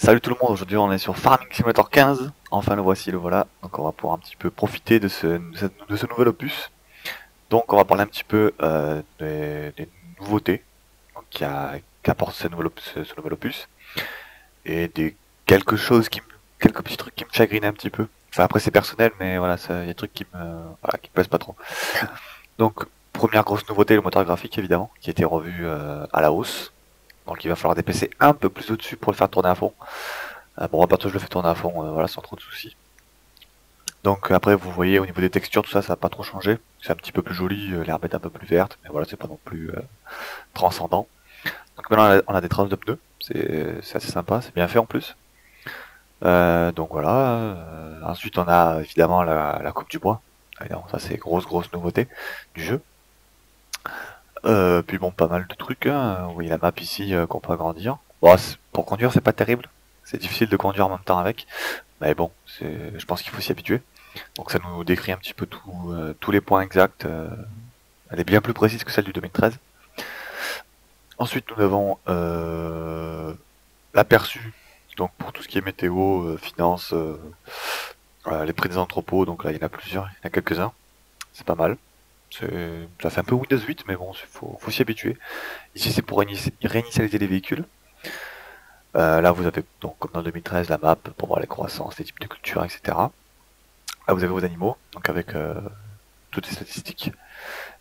Salut tout le monde, aujourd'hui on est sur Farming Simulator 15, enfin le voici, le voilà, donc on va pouvoir un petit peu profiter de ce nouvel opus. Donc on va parler un petit peu des nouveautés donc, qu'apporte ce nouvel opus, et des quelque chose quelques petits trucs qui me chagrinent un petit peu. Enfin après c'est personnel, mais voilà, il y a des trucs qui me plaisent pas trop. Donc première grosse nouveauté, le moteur graphique évidemment, qui a été revu à la hausse, donc il va falloir des PC un peu plus au-dessus pour le faire tourner à fond. Bon, moi, je le fais tourner à fond, voilà, sans trop de soucis. Donc après, vous voyez, au niveau des textures, tout ça, ça n'a pas trop changé. C'est un petit peu plus joli, l'herbe est un peu plus verte, mais voilà, c'est pas non plus transcendant. Donc maintenant, on a des traces de pneus, c'est assez sympa, c'est bien fait en plus. Donc voilà. Ensuite, on a évidemment la coupe du bois. Évidemment, ça c'est grosse nouveauté du jeu. Puis bon, pas mal de trucs. Hein. Vous voyez la map ici qu'on peut agrandir. Bon, pour conduire, c'est pas terrible. C'est difficile de conduire en même temps avec. Mais bon, je pense qu'il faut s'y habituer. Donc ça nous décrit un petit peu tous les points exacts. Elle est bien plus précise que celle du 2013. Ensuite, nous avons l'aperçu. Donc pour tout ce qui est météo, finance, les prix des entrepôts. Donc là, il y en a plusieurs, il y en a quelques-uns. C'est pas mal. Ça fait un peu Windows 8, mais bon, faut s'y habituer. Ici, c'est pour réinitialiser les véhicules. Là, vous avez, donc, comme dans 2013, la map pour voir les croissances, les types de cultures, etc. Là, vous avez vos animaux, donc avec toutes les statistiques.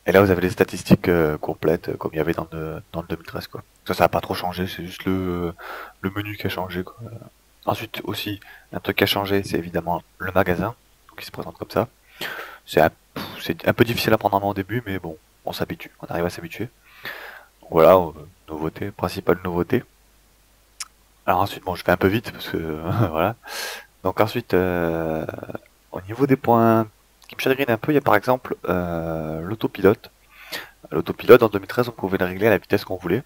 Et là, vous avez les statistiques complètes, comme il y avait dans le 2013, quoi. Ça n'a pas trop changé, c'est juste le menu qui a changé, quoi. Ensuite, aussi, un truc qui a changé, c'est évidemment le magasin, donc il se présente comme ça. C'est un, c'est un peu difficile à prendre en main au début, mais bon, on s'habitue, on arrive à s'habituer. Donc voilà, nouveauté, principale nouveauté. Alors ensuite, bon, je fais un peu vite, parce que, voilà. Donc ensuite, au niveau des points qui me chagrinent un peu, il y a par exemple l'autopilote. L'autopilote, en 2013, on pouvait le régler à la vitesse qu'on voulait.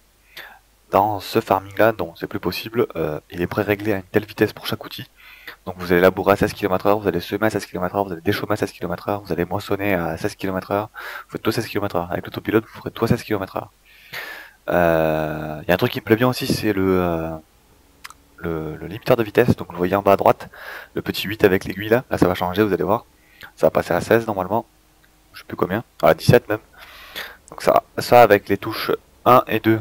Dans ce farming-là, non, c'est plus possible. Il est pré-réglé à une telle vitesse pour chaque outil. Donc vous allez labourer à 16 km/h, vous allez semer à 16 km/h, vous allez déchaumer à 16 km/h, vous allez moissonner à 16 km/h, vous faites tout 16 km/h. Avec l'autopilote, vous ferez tout 16 km/h. Il y a un truc qui me plaît bien aussi, c'est le limiteur de vitesse. Donc vous le voyez en bas à droite, le petit 8 avec l'aiguille là. Là ça va changer, vous allez voir. Ça va passer à 16 normalement. Je sais plus combien. À 17 même. Donc ça avec les touches 1 et 2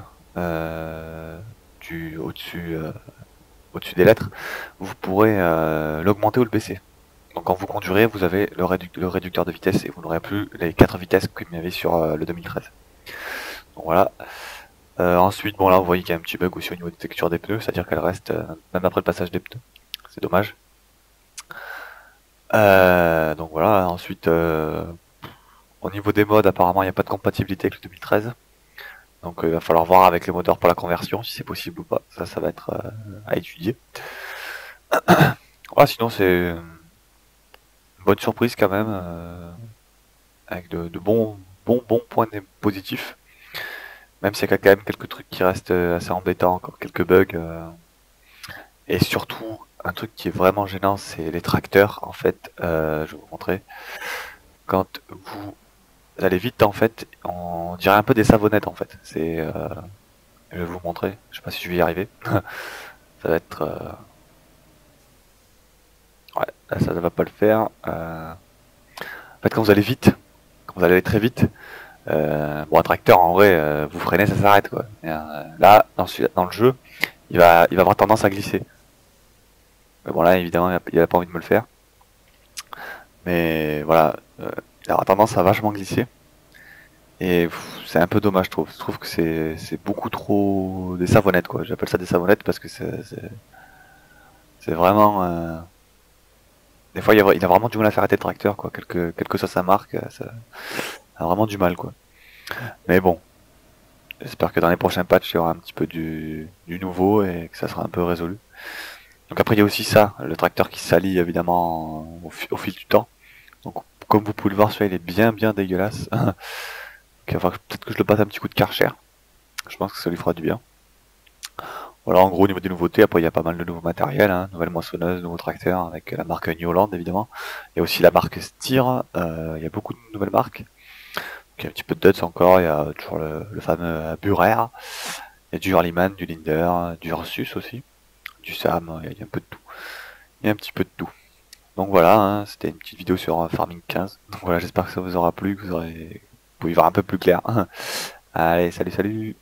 au-dessus des lettres, vous pourrez l'augmenter ou le baisser. Donc quand vous conduirez, vous avez le réducteur de vitesse et vous n'aurez plus les 4 vitesses qu'il y avait sur le 2013. Donc voilà. Ensuite, bon là, vous voyez qu'il y a un petit bug aussi au niveau des textures des pneus, c'est-à-dire qu'elle reste même après le passage des pneus. C'est dommage. Donc voilà. Ensuite, au niveau des modes, apparemment, il n'y a pas de compatibilité avec le 2013. Donc il va falloir voir avec les moteurs pour la conversion si c'est possible ou pas. Ça va être à étudier. Voilà, sinon c'est une bonne surprise quand même, avec de bons points positifs. Même s'il y a quand même quelques trucs qui restent assez embêtants, encore quelques bugs. Et surtout, un truc qui est vraiment gênant, c'est les tracteurs. En fait, je vais vous montrer. Quand vous allez vite, en fait, on dirait un peu des savonnettes, en fait. Je vais vous montrer. Je sais pas si je vais y arriver. Ça va être... Ouais, là, ça ne va pas le faire. En fait, quand vous allez vite, quand vous allez très vite, bon, un tracteur, en vrai, vous freinez, ça s'arrête, quoi. Et, là, dans le jeu, il va avoir tendance à glisser. Mais bon, là, évidemment, il a pas envie de me le faire. Mais voilà, il aura tendance à vachement glisser. Et c'est un peu dommage, je trouve. Je trouve que c'est beaucoup trop des savonnettes, quoi. J'appelle ça des savonnettes parce que c'est vraiment... des fois, il a vraiment du mal à faire arrêter le tracteur, quoi. Quelle que soit sa marque, ça a vraiment du mal, quoi. Mais bon, j'espère que dans les prochains patchs, il y aura un petit peu du nouveau et que ça sera un peu résolu. Donc après, il y a aussi ça, le tracteur qui salit évidemment au fil du temps. Donc comme vous pouvez le voir, celui-là il est bien dégueulasse. Enfin, peut-être que je le passe un petit coup de Karcher. Je pense que ça lui fera du bien. Voilà, en gros, au niveau des nouveautés, après il y a pas mal de nouveaux matériels, hein, nouvelle moissonneuse, nouveaux tracteurs avec la marque New Holland évidemment. Il y a aussi la marque Steer, il y a beaucoup de nouvelles marques. Donc, il y a un petit peu de Dutz encore, il y a toujours le fameux Burer, il y a du Hurliman, du Linder, du Ursus aussi, du SAM, il y a un peu de tout. Il y a un petit peu de tout. Donc voilà, hein, c'était une petite vidéo sur Farming 15. Donc voilà, j'espère que ça vous aura plu, que vous pouvez y voir un peu plus clair. Allez, salut, salut!